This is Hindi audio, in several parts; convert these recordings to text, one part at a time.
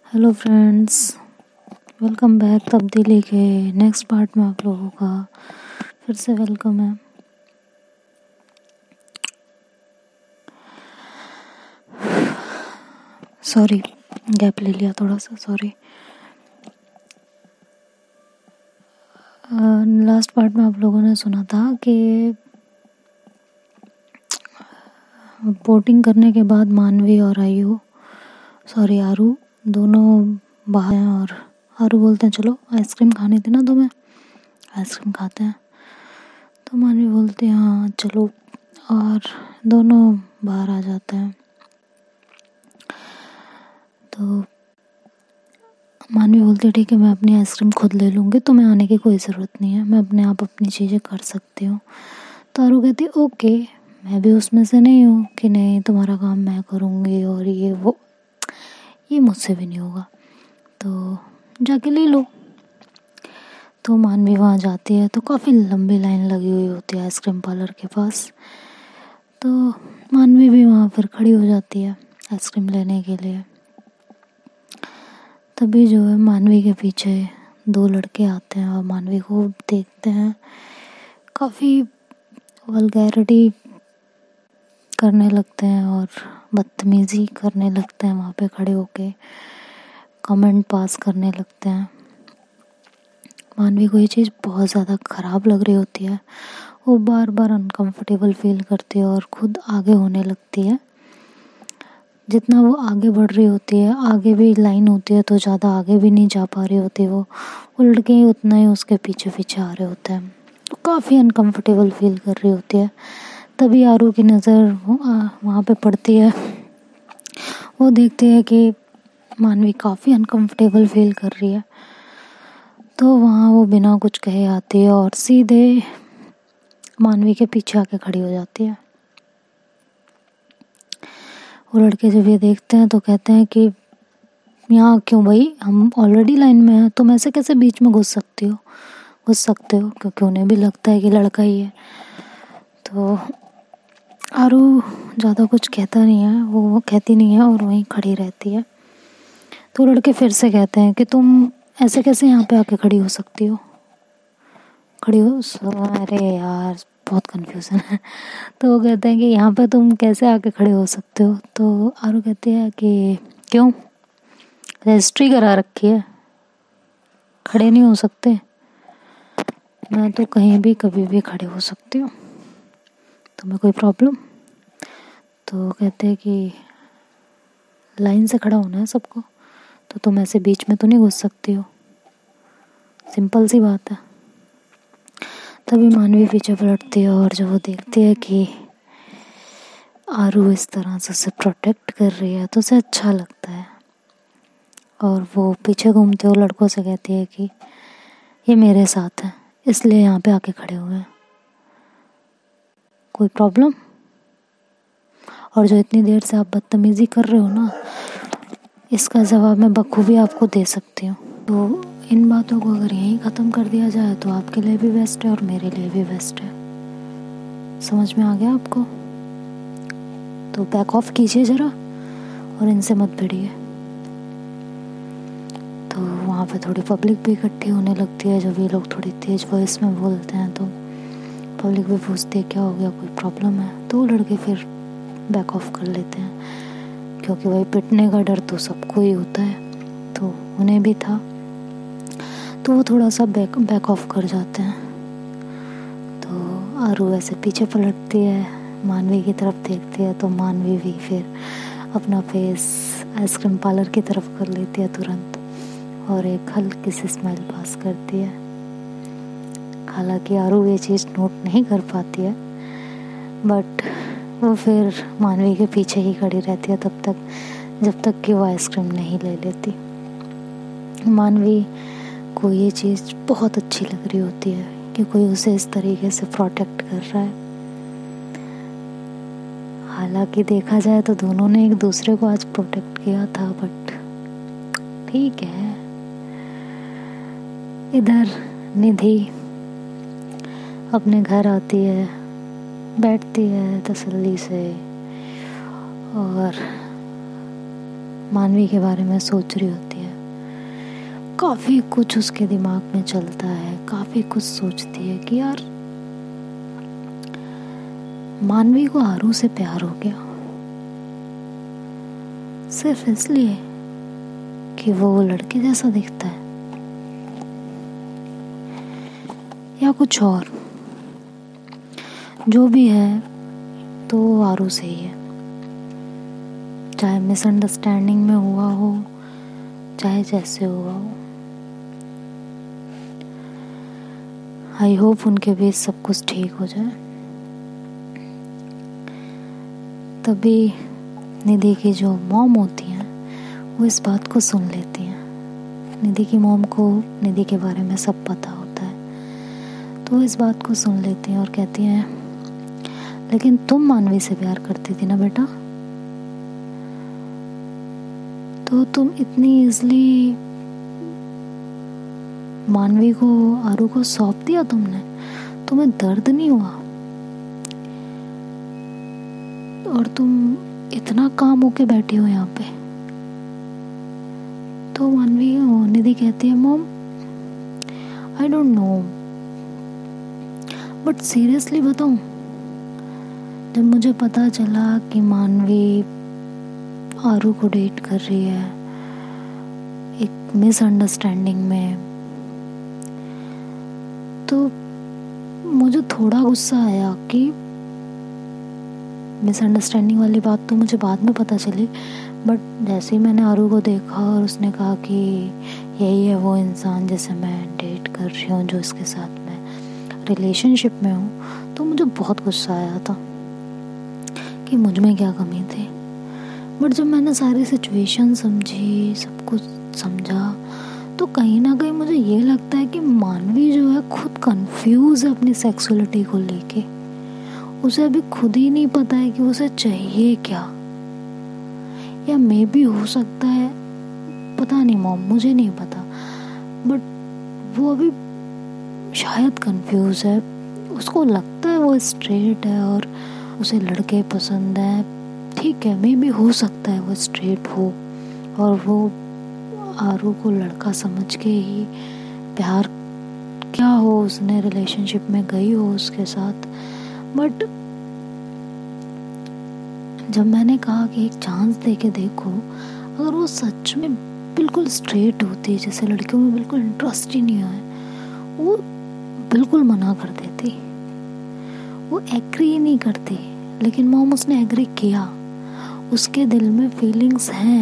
हेलो फ्रेंड्स, वेलकम बैक तब्दीली के नेक्स्ट पार्ट में आप लोगों का फिर से वेलकम है। सॉरी, गैप ले लिया थोड़ा सा, सॉरी। लास्ट पार्ट में आप लोगों ने सुना था कि बोटिंग करने के बाद मानवी और आरू दोनों बाहर हैं और आरू बोलते हैं चलो आइसक्रीम खानी थी ना तुम्हें, आइसक्रीम खाते हैं। तो मानवी बोलती है हाँ चलो, और दोनों बाहर आ जाते हैं। तो मानवी बोलती है ठीक है, मैं अपनी आइसक्रीम खुद ले लूँगी, तुम्हें आने की कोई ज़रूरत नहीं है, मैं अपने आप अपनी चीज़ें कर सकती हूँ। तो आरू कहती है ओके, मैं भी उसमें से नहीं हूँ कि नहीं तुम्हारा काम मैं करूँगी और ये वो, ये मुझसे भी नहीं होगा, तो जाके ले लो। तो मानवी वहाँ जाती है तो काफ़ी लंबी लाइन लगी हुई होती है आइसक्रीम पार्लर के पास। तो मानवी भी वहाँ फिर खड़ी हो जाती है आइसक्रीम लेने के लिए। तभी जो है मानवी के पीछे दो लड़के आते हैं और मानवी को देखते हैं, काफ़ी वल्गैरिटी करने लगते हैं और बदतमीज़ी करने लगते हैं, वहाँ पे खड़े होके कमेंट पास करने लगते हैं। मानवी को ये चीज़ बहुत ज़्यादा ख़राब लग रही होती है, वो बार बार अनकंफर्टेबल फील करती है और खुद आगे होने लगती है। जितना वो आगे बढ़ रही होती है, आगे भी लाइन होती है तो ज़्यादा आगे भी नहीं जा पा रही होती वो लड़के ही उतना ही उसके पीछे पीछे आ रहे होते हैं। तो काफ़ी अनकंफर्टेबल फील कर रही होती है। तभी आरू की नज़र वहाँ पे पड़ती है। वो देखती है कि मानवी काफ़ी अनकंफर्टेबल फील कर रही है, तो वहाँ वो बिना कुछ कहे आती है और सीधे मानवी के पीछे आके खड़ी हो जाती है। वो लड़के जब ये देखते हैं तो कहते हैं कि यहाँ क्यों भाई, हम ऑलरेडी लाइन में हैं, तुम ऐसे कैसे बीच में घुस सकते हो, क्योंकि उन्हें भी लगता है कि लड़का ही है। तो आरू ज़्यादा कुछ कहता नहीं है, वो कहती नहीं है और वहीं खड़ी रहती है। तो लड़के फिर से कहते हैं कि तुम ऐसे कैसे यहाँ पे आके खड़ी हो सकती हो, अरे यार बहुत कन्फ्यूज़न है। तो वो कहते हैं कि यहाँ पे तुम कैसे आके खड़े हो सकते हो। तो आरू कहती है कि क्यों, रजिस्ट्री करा रखी है, खड़े नहीं हो सकते, मैं तो कहीं भी कभी भी खड़े हो सकती हूँ, तुम्हें कोई प्रॉब्लम। तो कहते हैं कि लाइन से खड़ा होना है सबको, तो तुम ऐसे बीच में तो नहीं घुस सकती हो, सिंपल सी बात है। तभी मानवी पीछे पलटती है और जब वो देखती है कि आरू इस तरह से उसे प्रोटेक्ट कर रही है तो उसे अच्छा लगता है, और वो पीछे घूमते हुए लड़कों से कहती है कि ये मेरे साथ है इसलिए यहाँ पे आके खड़े हुए हैं, कोई प्रॉब्लम। और जो इतनी देर से आप बदतमीज़ी कर रहे हो ना, इसका जवाब मैं बखूबी आपको दे सकती हूँ। तो इन बातों को अगर यहीं ख़त्म कर दिया जाए तो आपके लिए भी बेस्ट है और मेरे लिए भी बेस्ट है। समझ में आ गया आपको? तो बैक ऑफ कीजिए ज़रा और इनसे मत भिड़िए। तो वहाँ पे थोड़ी पब्लिक भी इकट्ठी होने लगती है। जब ये लोग थोड़ी तेज़ वॉइस में बोलते हैं तो पब्लिक भी पूछती है क्या हो गया, कोई प्रॉब्लम है। तो लड़के फिर बैक ऑफ कर लेते हैं, क्योंकि भाई पिटने का डर तो सबको ही होता है, तो उन्हें भी था। तो वो थोड़ा सा बैक ऑफ कर जाते हैं। तो आरू ऐसे पीछे पलटती है, मानवी की तरफ देखती है, तो मानवी भी फिर अपना फेस आइसक्रीम पार्लर की तरफ कर लेती है तुरंत और एक हल्की सी स्माइल पास करती है। हालांकि आरू ये चीज़ नोट नहीं कर पाती है, बट वो फिर मानवी के पीछे ही खड़ी रहती है तब तक, जब तक कि वो आइसक्रीम नहीं ले लेती। मानवी को ये चीज़ बहुत अच्छी लग रही होती है कि कोई उसे इस तरीके से प्रोटेक्ट कर रहा है। हालांकि देखा जाए तो दोनों ने एक दूसरे को आज प्रोटेक्ट किया था, बट ठीक है। इधर निधि अपने घर आती है, बैठती है तसल्ली से और मानवी के बारे में सोच रही होती है, काफ़ी कुछ उसके दिमाग में चलता है, काफ़ी कुछ सोचती है कि यार मानवी को आरू से प्यार हो गया सिर्फ इसलिए कि वो लड़के जैसा दिखता है, या कुछ और। जो भी है तो आरू से ही है, चाहे मिसअंडरस्टैंडिंग में हुआ हो, चाहे जैसे हुआ हो। आई होप उनके बीच सब कुछ ठीक हो जाए। तभी निधि की जो मॉम होती हैं वो इस बात को सुन लेती हैं। निधि की मॉम को निधि के बारे में सब पता होता है, तो वो इस बात को सुन लेती हैं और कहती हैं, लेकिन तुम मानवी से प्यार करती थी ना बेटा, तो तुम इतनी इजली मानवी को आरू को सौंप दिया तुमने, तुम्हें दर्द नहीं हुआ और तुम इतना काम होके बैठी हो यहाँ पे। तो मानवी निधि कहती है, mom I don't know, but seriously बताऊं, जब मुझे पता चला कि मानवी आरू को डेट कर रही है एक मिसअंडरस्टैंडिंग में, तो मुझे थोड़ा गुस्सा आया कि मिसअंडरस्टैंडिंग वाली बात तो मुझे बाद में पता चली, बट जैसे ही मैंने आरू को देखा और उसने कहा कि यही है वो इंसान जिसे मैं डेट कर रही हूँ, जो इसके साथ मैं रिलेशनशिप में हूँ, तो मुझे बहुत गुस्सा आया था कि मुझ में क्या कमी थी। बट जब मैंने सारी सिचुएशन समझी, सब कुछ समझा, तो कहीं ना कहीं मुझे ये लगता है कि मानवी जो है खुद कंफ्यूज है अपनी सेक्सुअलिटी को लेके। उसे अभी खुद ही नहीं पता है कि उसे चाहिए क्या, या मे बी हो सकता है, पता नहीं मॉम, मुझे नहीं पता, बट वो अभी शायद कंफ्यूज है। उसको लगता है वो स्ट्रेट है और उसे लड़के पसंद है, ठीक है, मे बी हो सकता है वो स्ट्रेट हो और वो आरू को लड़का समझ के ही प्यार क्या हो, उसने रिलेशनशिप में गई हो उसके साथ। बट जब मैंने कहा कि एक चांस दे के देखो, अगर वो सच में बिल्कुल स्ट्रेट होती, जैसे लड़कियों में बिल्कुल इंटरेस्ट ही नहीं है, वो बिल्कुल मना कर देती, वो एग्री ही नहीं करती। लेकिन मॉम उसने एग्री किया, उसके दिल में फीलिंग्स हैं,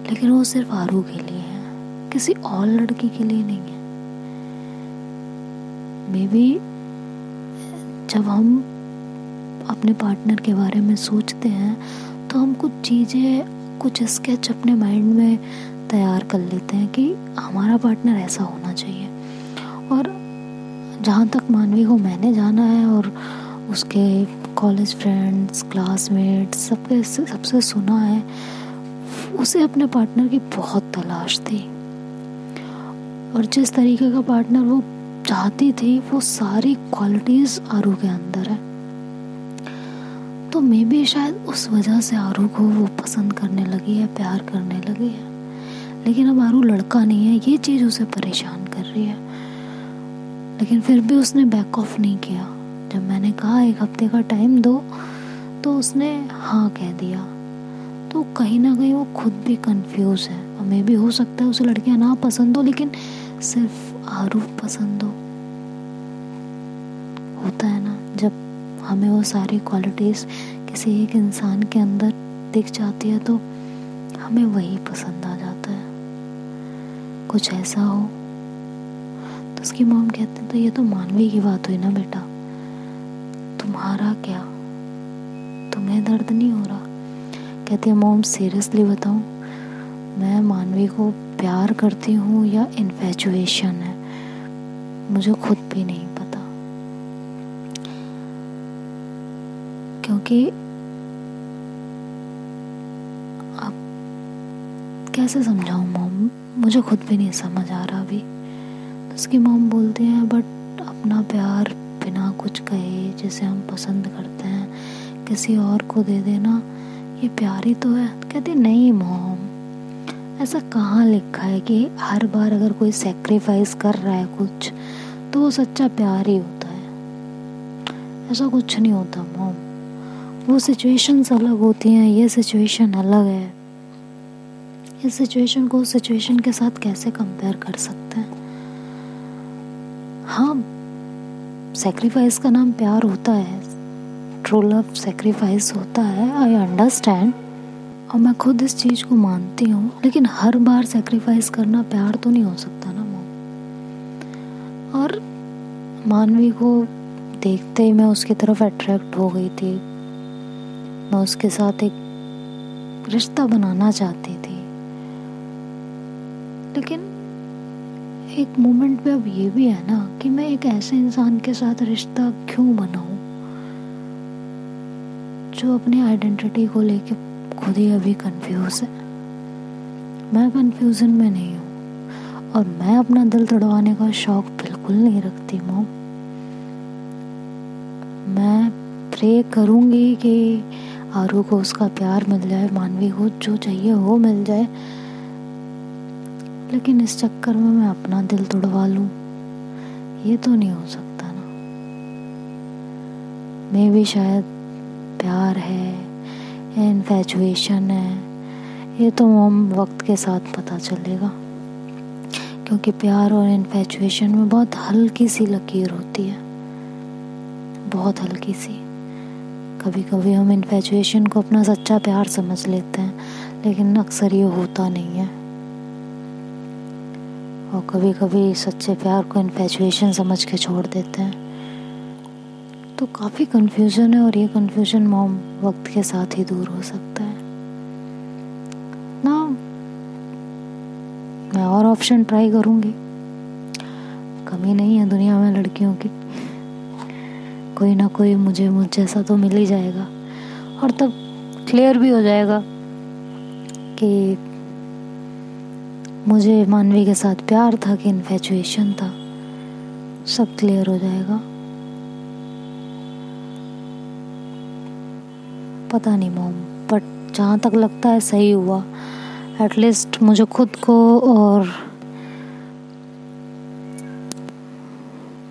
लेकिन वो सिर्फ आरू के लिए है, किसी और लड़की के लिए नहीं है। मे बी जब हम अपने पार्टनर के बारे में सोचते हैं तो हम कुछ चीज़ें, कुछ स्केच अपने माइंड में तैयार कर लेते हैं कि हमारा पार्टनर ऐसा होना चाहिए। और जहाँ तक मानवी को मैंने जाना है और उसके कॉलेज फ्रेंड्स, क्लासमेट्स, सबसे सुना है, उसे अपने पार्टनर की बहुत तलाश थी और जिस तरीके का पार्टनर वो चाहती थी वो सारी क्वालिटीज आरू के अंदर है। तो मे बी शायद उस वजह से आरू को वो पसंद करने लगी है, प्यार करने लगी है। लेकिन अब आरू लड़का नहीं है, ये चीज़ उसे परेशान कर रही है। लेकिन फिर भी उसने बैक ऑफ नहीं किया। जब मैंने कहा 1 हफ्ते का टाइम दो, तो उसने हाँ कह दिया। तो कहीं ना कहीं वो खुद भी कंफ्यूज है। और मे भी हो सकता है उसे लड़कियां ना पसंद हो, लेकिन सिर्फ आरू पसंद हो। होता है ना, जब हमें वो सारी क्वालिटीज किसी एक इंसान के अंदर दिख जाती है तो हमें वही पसंद आ जाता है। कुछ ऐसा हो। तो उसकी मॉम कहते तो ये तो मानवी की बात हुई ना बेटा, तुम्हारा क्या, तुम्हें दर्द नहीं हो रहा? कहती है मॉम सीरियसली बताऊं, मैं मानवी को प्यार करती हूँ या इन्फैचुएशन है, मुझे खुद भी नहीं पता। क्योंकि अब कैसे समझाऊं मॉम, मुझे खुद भी नहीं समझ आ रहा अभी। तो उसकी मॉम बोलती है बट अपना प्यार बिना कुछ कहे, जिसे हम पसंद करते हैं, किसी और को दे देना, ये प्यार ही तो है। कहती नहीं मॉम, ऐसा कहाँ लिखा है कि हर बार अगर कोई सेक्रीफाइस कर रहा है कुछ तो वो सच्चा प्यार ही होता है। ऐसा कुछ नहीं होता मॉम, वो सिचुएशंस अलग होती हैं, ये सिचुएशन अलग है। इस सिचुएशन को उस सिचुएशन के साथ कैसे कंपेयर कर सकते हैं? हाँ, सेक्रीफाइस का नाम प्यार होता है, ट्रू लव सेक्रीफाइस होता है, आई अंडरस्टैंड, और मैं खुद इस चीज़ को मानती हूँ, लेकिन हर बार सेक्रीफाइस करना प्यार तो नहीं हो सकता ना मॉम। और मानवी को देखते ही मैं उसकी तरफ अट्रैक्ट हो गई थी, मैं उसके साथ एक रिश्ता बनाना चाहती थी, लेकिन एक मोमेंट पे अब ये भी है ना कि मैं एक ऐसे इंसान के साथ रिश्ता क्यों बनाऊं जो अपनी आइडेंटिटी को लेके खुद ही अभी कंफ्यूज है। मैं कंफ्यूजन में नहीं हूँ और मैं अपना दिल तोड़वाने का शौक बिल्कुल नहीं रखती मॉम। मैं प्रे करूँगी कि आरू को उसका प्यार मिल जाए, मानवी को जो चाहिए वो मिल जाए, लेकिन इस चक्कर में मैं अपना दिल तोड़वा लूं, ये तो नहीं हो सकता ना। मैं भी शायद प्यार है या इन्फैचुएशन है, ये तो मॉम वक्त के साथ पता चलेगा, क्योंकि प्यार और इन्फैचुएशन में बहुत हल्की सी लकीर होती है, बहुत हल्की सी। कभी कभी हम इन्फैचुएशन को अपना सच्चा प्यार समझ लेते हैं, लेकिन अक्सर ये होता नहीं है। और कभी कभी सच्चे प्यार को इन्फैचुएशन समझ के छोड़ देते हैं। तो काफ़ी कंफ्यूजन है, और ये कंफ्यूजन मॉम वक्त के साथ ही दूर हो सकता है ना। मैं और ऑप्शन ट्राई करूँगी, कमी नहीं है दुनिया में लड़कियों की, कोई ना कोई मुझे मुझ जैसा तो मिल ही जाएगा, और तब क्लियर भी हो जाएगा कि मुझे मानवी के साथ प्यार था कि इन्फैचुएशन था, सब क्लियर हो जाएगा। पता नहीं मॉम, बट जहाँ तक लगता है सही हुआ। एटलीस्ट मुझे खुद को और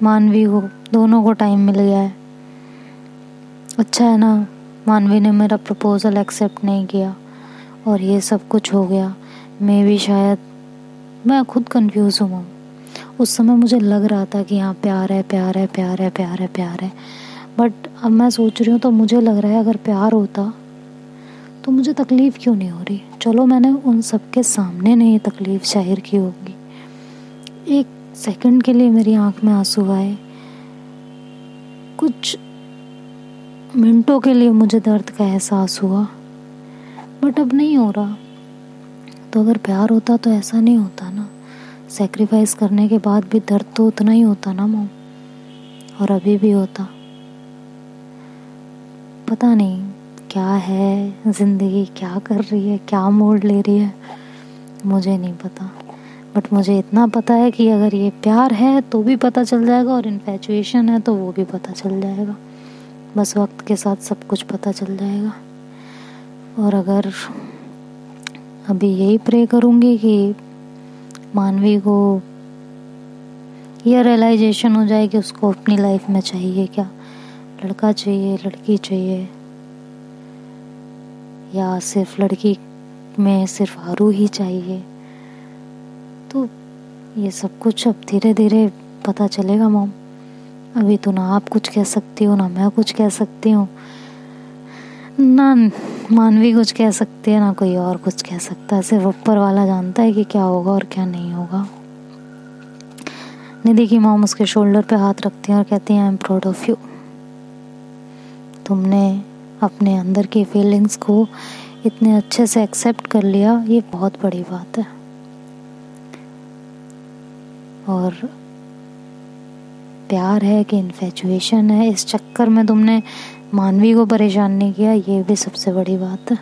मानवी को, दोनों को टाइम मिल गया है। अच्छा है ना, मानवी ने मेरा प्रपोज़ल एक्सेप्ट नहीं किया और ये सब कुछ हो गया। मैं भी शायद, मैं खुद कंफ्यूज हूँ मॉम। उस समय मुझे लग रहा था कि हाँ प्यार है प्यार है प्यार है प्यार है प्यार है, बट अब मैं सोच रही हूँ तो मुझे लग रहा है अगर प्यार होता तो मुझे तकलीफ़ क्यों नहीं हो रही। चलो मैंने उन सब के सामने नहीं तकलीफ़ जाहिर की होगी, एक सेकंड के लिए मेरी आंख में आंसू आए, कुछ मिनटों के लिए मुझे दर्द का एहसास हुआ, बट अब नहीं हो रहा। तो अगर प्यार होता तो ऐसा नहीं होता ना, सेक्रीफाइस करने के बाद भी दर्द तो उतना ही होता ना मॉम, और अभी भी होता। पता नहीं क्या है ज़िंदगी, क्या कर रही है, क्या मोड़ ले रही है, मुझे नहीं पता, बट मुझे इतना पता है कि अगर ये प्यार है तो भी पता चल जाएगा, और इन्फैचुएशन है तो वो भी पता चल जाएगा। बस वक्त के साथ सब कुछ पता चल जाएगा। और अगर अभी यही प्रे करूँगी कि मानवी को ये रियलाइजेशन हो जाए कि उसको अपनी लाइफ में चाहिए क्या, लड़का चाहिए, लड़की चाहिए, या सिर्फ लड़की में सिर्फ आरू ही चाहिए। तो ये सब कुछ अब धीरे धीरे पता चलेगा मॉम। अभी तो ना आप कुछ कह सकती हो, ना मैं कुछ कह सकती हूँ, ना मानवी कुछ कह सकती है, ना कोई और कुछ कह सकता है। सिर्फ ऊपर वाला जानता है कि क्या होगा और क्या नहीं होगा। निधि की मॉम उसके शोल्डर पे हाथ रखती हैं और कहती हैं I am proud of you. तुमने अपने अंदर की फीलिंग्स को इतने अच्छे से एक्सेप्ट कर लिया, ये बहुत बड़ी बात है। और प्यार है कि इन्फैचुएशन है, इस चक्कर में तुमने मानवी को परेशान नहीं किया, ये भी सबसे बड़ी बात है।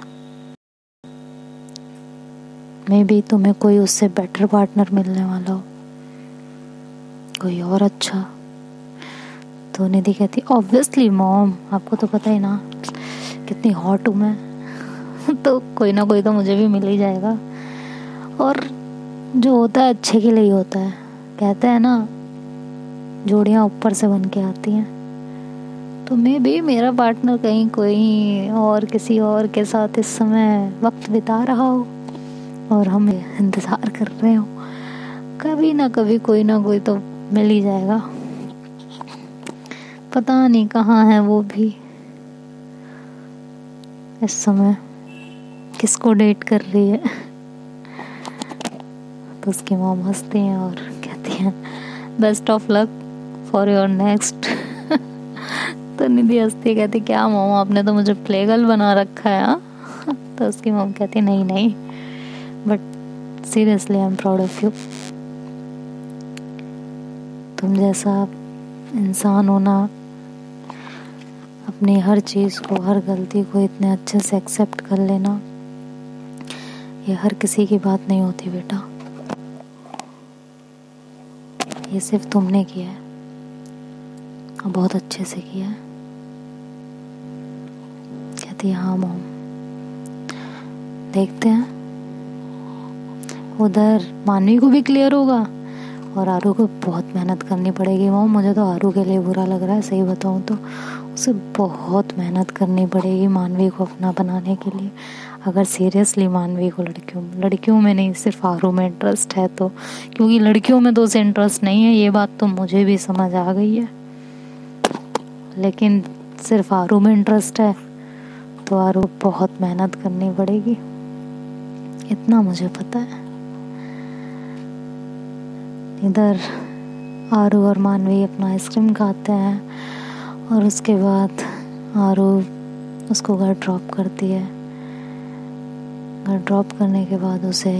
मे बी तुम्हें कोई उससे बेटर पार्टनर मिलने वाला हो, कोई और अच्छा। तो निधि कहती ऑब्वियसली मॉम, आपको तो पता ही ना कितनी हॉट हूँ मैं, तो कोई ना कोई तो मुझे भी मिल ही जाएगा। और जो होता है अच्छे के लिए ही होता है। कहते हैं ना, जोड़ियाँ ऊपर से बन के आती हैं। तो मैं भी, मेरा पार्टनर कहीं कोई और किसी और के साथ इस समय वक्त बिता रहा हो और हम इंतज़ार कर रहे हो, कभी ना कभी कोई ना कोई तो मिल ही जाएगा। पता नहीं कहाँ है वो भी इस समय, किसको डेट कर रही है। तो उसकी मॉम हंसती हैं और कहती हैं best of luck for your next. तो निधि हंसती है, कहती क्या मॉम, आपने तो मुझे प्ले गर्ल बना रखा है। हाँ। तो उसकी मॉम कहती नहीं नहीं, but seriously I am proud of you. तुम जैसा इंसान होना, अपनी हर चीज़ को, हर गलती को इतने अच्छे से एक्सेप्ट कर लेना, ये हर किसी की बात नहीं होती बेटा। ये सिर्फ तुमने किया है और बहुत अच्छे से किया है। कहती है हाँ मॉम, देखते हैं। उधर मानवी को भी क्लियर होगा और आरू को बहुत मेहनत करनी पड़ेगी। मॉम मुझे तो आरू के लिए बुरा लग रहा है, सही बताऊँ तो उसे बहुत मेहनत करनी पड़ेगी मानवी को अपना बनाने के लिए। अगर सीरियसली मानवी को लड़कियों में नहीं, सिर्फ आरू में इंटरेस्ट है तो, क्योंकि लड़कियों में तो उसे इंटरेस्ट नहीं है, ये बात तो मुझे भी समझ आ गई है, लेकिन सिर्फ आरू में इंटरेस्ट है तो आरू बहुत मेहनत करनी पड़ेगी, इतना मुझे पता है। इधर आरू और मानवी अपना आइसक्रीम खाते हैं और उसके बाद आरू उसको घर ड्रॉप करती है। घर ड्रॉप करने के बाद उसे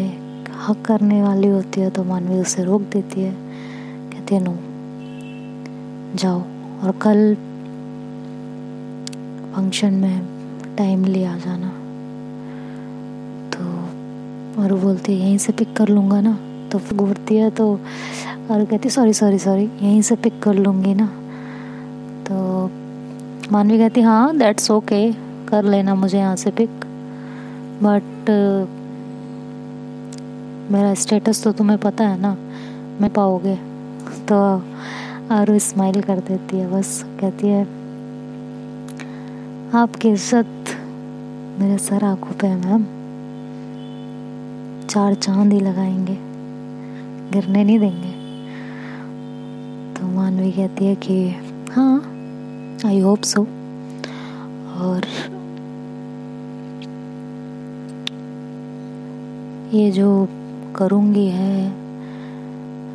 हक करने वाली होती है तो मानवी उसे रोक देती है, कहती है नो, जाओ और कल फंक्शन में टाइमली आ जाना। तो आरू बोलती है यहीं से पिक कर लूँगा ना। तो घूरती है तो आरू कहती है सॉरी यहीं से पिक कर लूँगी ना। तो मानवी कहती हाँ दैट्स ओके, कर लेना मुझे यहाँ से पिक, बट मेरा स्टेटस तो तुम्हें पता है ना, मैं पाओगे। तो आरू स्माइल कर देती है, बस कहती है आपकी इज्जत मेरे सर आंखों पे है मैम, 4 चांद ही लगाएंगे, गिरने नहीं देंगे। तो मानवी कहती है कि हाँ आई होप सो। और ये जो करूँगी है,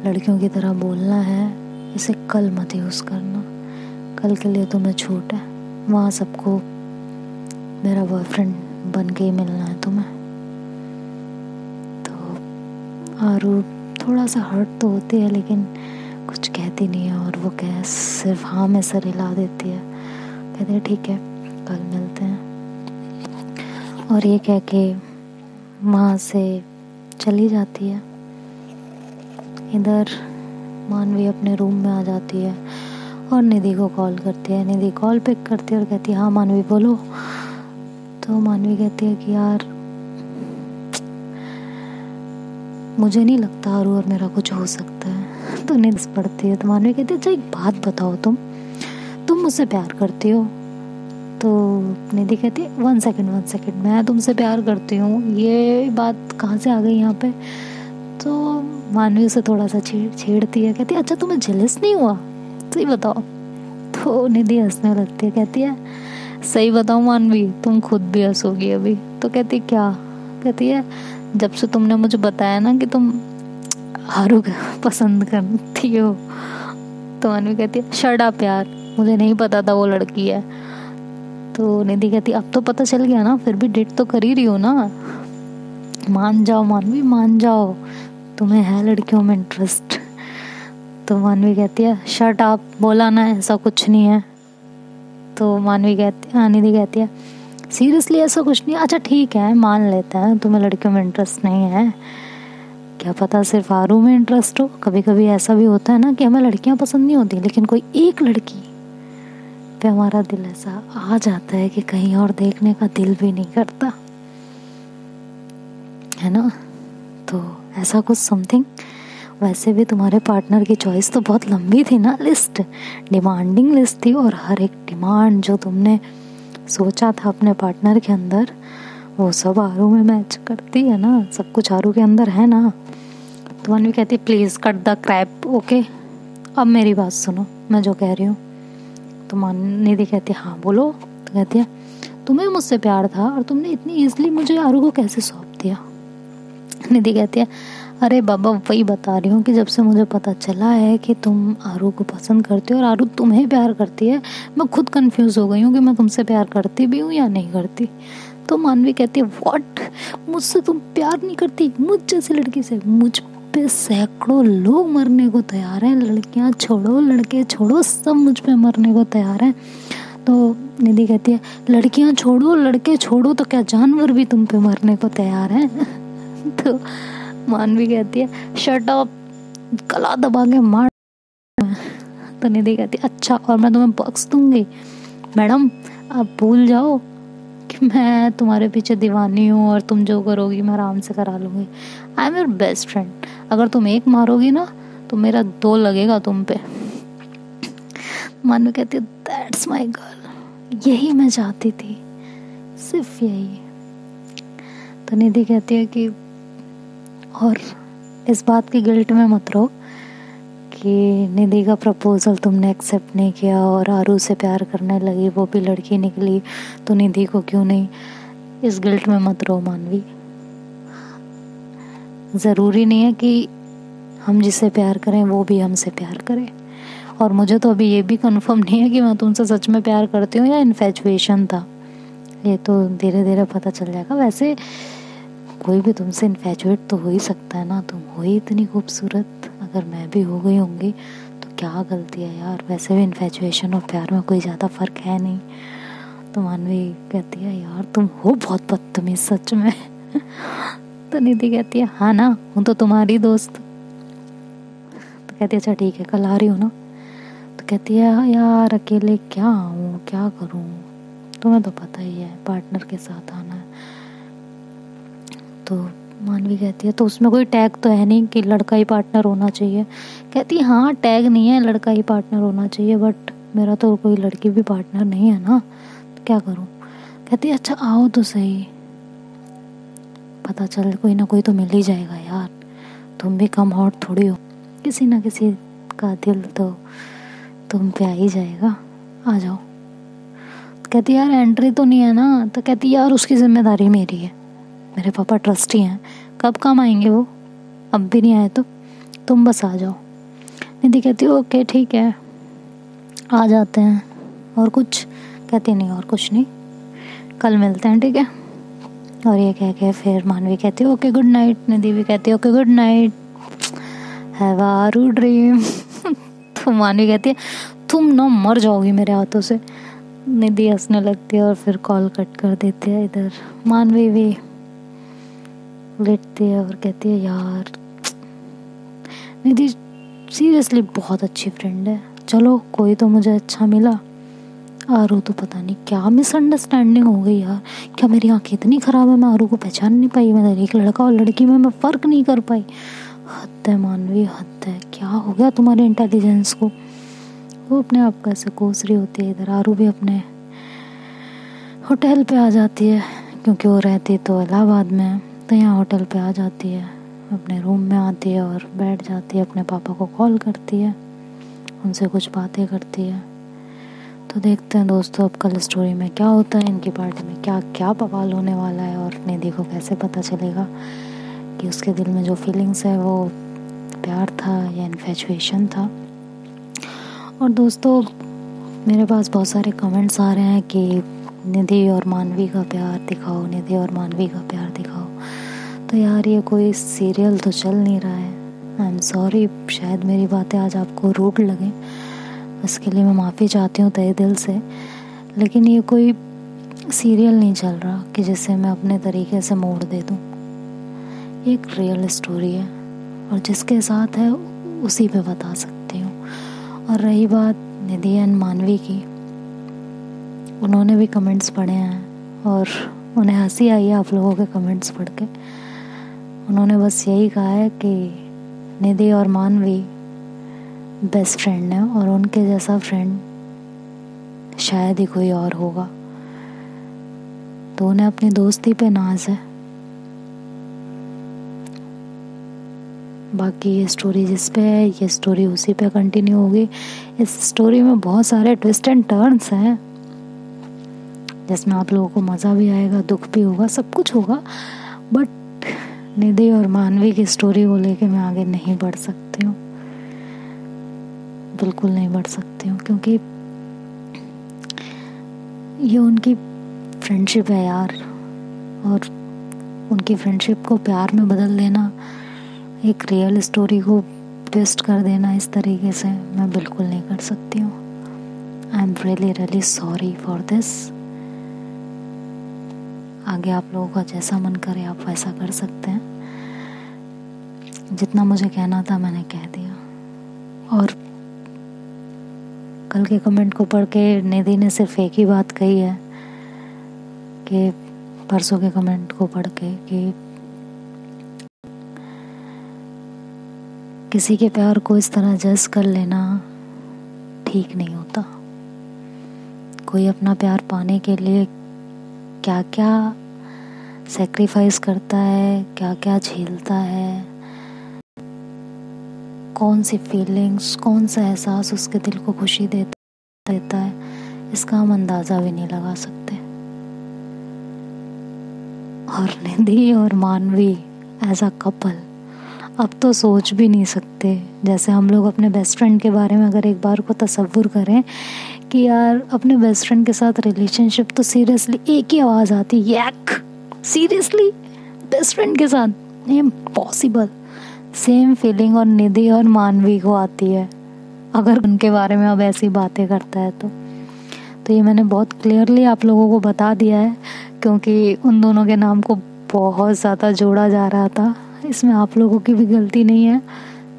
लड़कियों की तरह बोलना है, इसे कल मत यूज़ करना। कल के लिए तुम्हें छूट है, वहाँ सबको मेरा बॉयफ्रेंड बन के ही मिलना है तुम्हें। तो आरू थोड़ा सा हर्ट तो होती है लेकिन कुछ कहती नहीं है और वो सिर्फ हाँ में सर हिला देती है, कहती है ठीक है कल मिलते हैं। और ये कह के वहाँ से चली जाती है। इधर मानवी अपने रूम में आ जाती है और निधि को कॉल करती है। निधि कॉल पिक करती है और कहती है हाँ मानवी बोलो। तो मानवी कहती है कि यार मुझे नहीं लगता आरू और मेरा कुछ हो सकता है। तो निधि पड़ती है। तो मानवी कहती है अच्छा एक बात बताओ, तुम मुझसे प्यार करती हो? तो निधि कहती है 1 सेकंड, मैं तुमसे प्यार करती हूँ, ये बात कहाँ से आ गई यहाँ पे? तो मानवी उसे थोड़ा सा छेड़ती है, कहती है अच्छा तुम्हें जेलस नहीं हुआ, सही बताओ। तो निधि हंसने लगती है, कहती है सही बताओ मानवी, तुम खुद भी हंसोगी अभी। तो कहती क्या? कहती है जब से तुमने मुझे बताया ना कि तुम आरू पसंद करती हो। तो मानवी कहती है शट अप यार, मुझे नहीं पता था वो लड़की है। तो निधि कहती अब तो पता चल गया ना, फिर भी डेट तो कर ही रही हो ना, मान जाओ मानवी मान जाओ, तुम्हें है लड़कियों में इंटरेस्ट। तो मानवी कहती है शट अप, बोला ना ऐसा कुछ नहीं है। तो मानवी कहती है, निधि कहती है सीरियसली ऐसा कुछ नहीं, अच्छा ठीक है मान लेता है तुम्हें लड़कियों में इंटरेस्ट नहीं है, क्या पता सिर्फ आरू में इंटरेस्ट हो। कभी कभी ऐसा भी होता है ना कि हमें लड़कियां पसंद नहीं होती, लेकिन कोई एक लड़की पे हमारा दिल ऐसा आ जाता है कि कहीं और देखने का दिल भी नहीं करता। है ना। तो ऐसा कुछ समथिंग। वैसे भी तुम्हारे पार्टनर की चॉइस तो बहुत लंबी थी ना, लिस्ट, डिमांडिंग लिस्ट थी, और हर एक डिमांड जो तुमने सोचा था अपने पार्टनर के अंदर वो सब आरू में मैच करती है ना, सब कुछ आरू के अंदर है ना। तो मानवी कहती है please cut the crap, okay. अब मेरी बात सुनो, मैं जो कह रही हूँ। तो निधि कहती है हाँ बोलो। तो कहती है तुम्हें मुझसे प्यार था और तुमने इतनी ईजिली मुझे आरू को कैसे सौंप दिया। निधि कहती है अरे बाबा वही बता रही हूँ कि जब से मुझे पता चला है कि तुम आरू को पसंद करते हो और आरू तुम्हें प्यार करती है, मैं खुद कंफ्यूज हो गई हूँ कि मैं तुमसे प्यार करती भी हूँ या नहीं करती। तो मानवी कहती है व्हाट, मुझसे तुम प्यार नहीं करती? मुझ जैसी लड़की से? मुझ पे सैकड़ों लोग मरने को तैयार हैं, लड़कियां छोड़ो लड़के छोड़ो, सब मुझ पे मरने को तैयार हैं। तो निधि कहती है लड़कियां छोड़ो लड़के छोड़ो तो क्या जानवर भी तुम पे मरने को तैयार हैं। तो मानवी कहती है शट अप, गला दबा के मार। तो निधि कहती है अच्छा और मैं तुम्हें बख्श दूंगी? मैडम आप भूल जाओ कि मैं तुम्हारे पीछे दीवानी हूँ और तुम जो करोगी मैं आराम से करा लूंगी। I am your best friend, अगर तुम एक मारोगी ना तो मेरा 2 लगेगा तुम पे। मानवी कहती है दैट्स माय गर्ल, यही मैं चाहती थी, सिर्फ यही। तो निधि कहती है कि और इस बात की गिल्ट में मत रहो कि निधि का प्रपोजल तुमने एक्सेप्ट नहीं किया और आरू से प्यार करने लगी, वो भी लड़की निकली तो निधि को क्यों नहीं, इस गिल्ट में मत रहो मानवी। ज़रूरी नहीं है कि हम जिससे प्यार करें वो भी हमसे प्यार करे, और मुझे तो अभी ये भी कंफर्म नहीं है कि मैं तुमसे सच में प्यार करती हूँ या इन्फैचुएशन था, ये तो धीरे धीरे पता चल जाएगा। वैसे कोई भी तुमसे इन्फैचुएट तो हो ही सकता है ना, तुम हो ही इतनी खूबसूरत, अगर मैं भी हो गई होंगी तो क्या गलती है यार, वैसे भी इन्फैचुएशन और प्यार में कोई ज़्यादा फ़र्क है नहीं। तो मानवी कहती है यार तुम हो बहुत बदतमीज सच में। तो निधि कहती है हाँ ना, हूँ तो तुम्हारी दोस्त। तो कहती है अच्छा ठीक है कल आ रही हूँ ना। तो कहती है यार अकेले क्या आऊँ, क्या करूँ, तुम्हें तो पता ही है पार्टनर के साथ आना है। तो मानवी कहती है तो उसमें कोई टैग तो है नहीं कि लड़का ही पार्टनर होना चाहिए। कहती है हाँ टैग नहीं है लड़का ही पार्टनर होना चाहिए, बट मेरा तो कोई लड़की भी पार्टनर नहीं है ना, तो क्या करूँ। कहती है अच्छा आओ तो सही, पता चल कोई ना कोई तो मिल ही जाएगा यार, तुम भी कम हॉट थोड़ी हो, किसी ना किसी का दिल तो तुम पे आ ही जाएगा, आ जाओ। कहती यार एंट्री तो नहीं है ना। तो कहती यार उसकी जिम्मेदारी मेरी है, मेरे पापा ट्रस्टी हैं, कब काम आएंगे वो, अब भी नहीं आए तो तुम बस आ जाओ। निधि कहती ओके ठीक है आ जाते हैं, और कुछ। कहती नहीं और कुछ नहीं, कल मिलते हैं ठीक है। और ये कह के फिर मानवी कहती ओके गुड नाइट, निधि भी कहती okay good night, have a आरू ड्रीम। तो मानवी कहती है तुम ना मर जाओगी मेरे हाथों से। निधि हंसने लगती है और फिर कॉल कट कर देती है। इधर मानवी भी लेटती है और कहती है यार निधि सीरियसली बहुत अच्छी फ्रेंड है, चलो कोई तो मुझे अच्छा मिला। आरू तो पता नहीं क्या मिसअंडरस्टैंडिंग हो गई यार, क्या मेरी आंखें इतनी ख़राब है मैं आरू को पहचान नहीं पाई, मैं एक लड़का और लड़की में मैं फ़र्क नहीं कर पाई। हद है मानवी हद है, क्या हो गया तुम्हारे इंटेलिजेंस को। वो अपने आप को ऐसे कोस रही होती है। इधर आरू भी अपने होटल पे आ जाती है, क्योंकि वो रहती तो इलाहाबाद में है, तो यहाँ होटल पे आ जाती है, अपने रूम में आती है और बैठ जाती है, अपने पापा को कॉल करती है, उनसे कुछ बातें करती है। तो देखते हैं दोस्तों अब कल स्टोरी में क्या होता है, इनकी पार्टी में क्या क्या बवाल होने वाला है, और निधि को कैसे पता चलेगा कि उसके दिल में जो फीलिंग्स है वो प्यार था या इन्फैचुएशन था। और दोस्तों मेरे पास बहुत सारे कमेंट्स आ रहे हैं कि निधि और मानवी का प्यार दिखाओ, निधि और मानवी का प्यार दिखाओ। तो यार ये कोई सीरियल तो चल नहीं रहा है, आई एम सॉरी, शायद मेरी बातें आज आपको रूड लगें, इसके लिए मैं माफ़ी चाहती हूँ तहे दिल से, लेकिन ये कोई सीरियल नहीं चल रहा कि जिसे मैं अपने तरीके से मोड़ दे दूँ। ये एक रियल स्टोरी है और जिसके साथ है उसी पे बता सकती हूँ। और रही बात निधि एंड मानवी की, उन्होंने भी कमेंट्स पढ़े हैं और उन्हें हंसी आई है आप लोगों के कमेंट्स पढ़ के। उन्होंने बस यही कहा है कि निधि और मानवी बेस्ट फ्रेंड है और उनके जैसा फ्रेंड शायद ही कोई और होगा। तो उन्हें अपनी दोस्ती पे नाज है। बाकी ये स्टोरी जिस पे है ये स्टोरी उसी पे कंटिन्यू होगी। इस स्टोरी में बहुत सारे ट्विस्ट एंड टर्न्स हैं जिसमें आप लोगों को मज़ा भी आएगा, दुख भी होगा, सब कुछ होगा। बट निधि और मानवी की स्टोरी को लेके मैं आगे नहीं बढ़ सकती हूँ, बिल्कुल नहीं बढ़ सकती हूँ, क्योंकि ये उनकी फ्रेंडशिप है यार। और उनकी फ्रेंडशिप को प्यार में बदल देना, एक रियल स्टोरी को ट्विस्ट कर देना इस तरीके से मैं बिल्कुल नहीं कर सकती हूँ। I am really sorry for this. आगे आप लोगों का जैसा मन करे आप वैसा कर सकते हैं। जितना मुझे कहना था मैंने कह दिया। और कल के कमेंट को पढ़ के निधि ने सिर्फ एक ही बात कही है कि परसों के कमेंट को पढ़ के कि किसी के प्यार को इस तरह जज कर लेना ठीक नहीं होता। कोई अपना प्यार पाने के लिए क्या क्या सैक्रिफाइस करता है, क्या क्या झेलता है, कौन सी फीलिंग्स, कौन सा एहसास उसके दिल को खुशी देता है, इसका हम अंदाज़ा भी नहीं लगा सकते। और निधि और मानवी एज अ कपल अब तो सोच भी नहीं सकते। जैसे हम लोग अपने बेस्ट फ्रेंड के बारे में अगर एक बार को तसव्वुर करें कि यार अपने बेस्ट फ्रेंड के साथ रिलेशनशिप, तो सीरियसली एक ही आवाज़ आती है, यैक। सीरियसली बेस्ट फ्रेंड के साथ इम्पॉसिबल। सेम फीलिंग और निधि और मानवी को आती है अगर उनके बारे में अब ऐसी बातें करता है तो ये मैंने बहुत क्लियरली आप लोगों को बता दिया है, क्योंकि उन दोनों के नाम को बहुत ज़्यादा जोड़ा जा रहा था। इसमें आप लोगों की भी गलती नहीं है,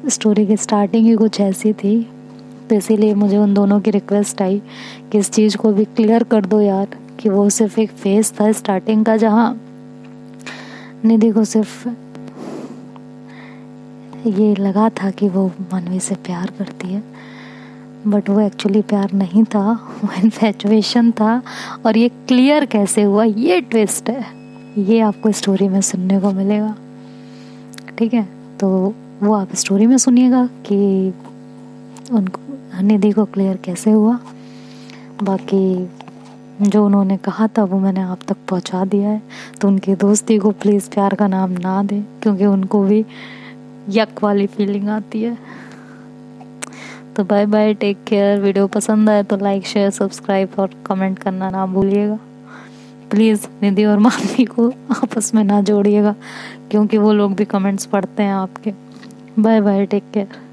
स्टोरी की स्टार्टिंग ही कुछ ऐसी थी, तो इसीलिए मुझे उन दोनों की रिक्वेस्ट आई कि इस चीज़ को भी क्लियर कर दो यार, कि वो सिर्फ एक फेस था स्टार्टिंग का जहाँ निधि को सिर्फ ये लगा था कि वो मानवी से प्यार करती है, बट वो एक्चुअली प्यार नहीं था, वो इन्फैचुएशन था। और ये क्लियर कैसे हुआ, ये ट्विस्ट है, ये आपको स्टोरी में सुनने को मिलेगा। ठीक है, तो वो आप स्टोरी में सुनिएगा कि उनको निधि को क्लियर कैसे हुआ। बाकी जो उन्होंने कहा था वो मैंने आप तक पहुंचा दिया है। तो उनकी दोस्ती को प्लीज़ प्यार का नाम ना दें, क्योंकि उनको भी यक वाली फीलिंग आती है। तो bye bye, take care. Video पसंद आए तो लाइक, शेयर, सब्सक्राइब और कमेंट करना ना भूलिएगा। प्लीज़ निधि और मानवी को आपस में ना जोड़िएगा, क्योंकि वो लोग भी कमेंट्स पढ़ते हैं आपके। Bye bye, take care.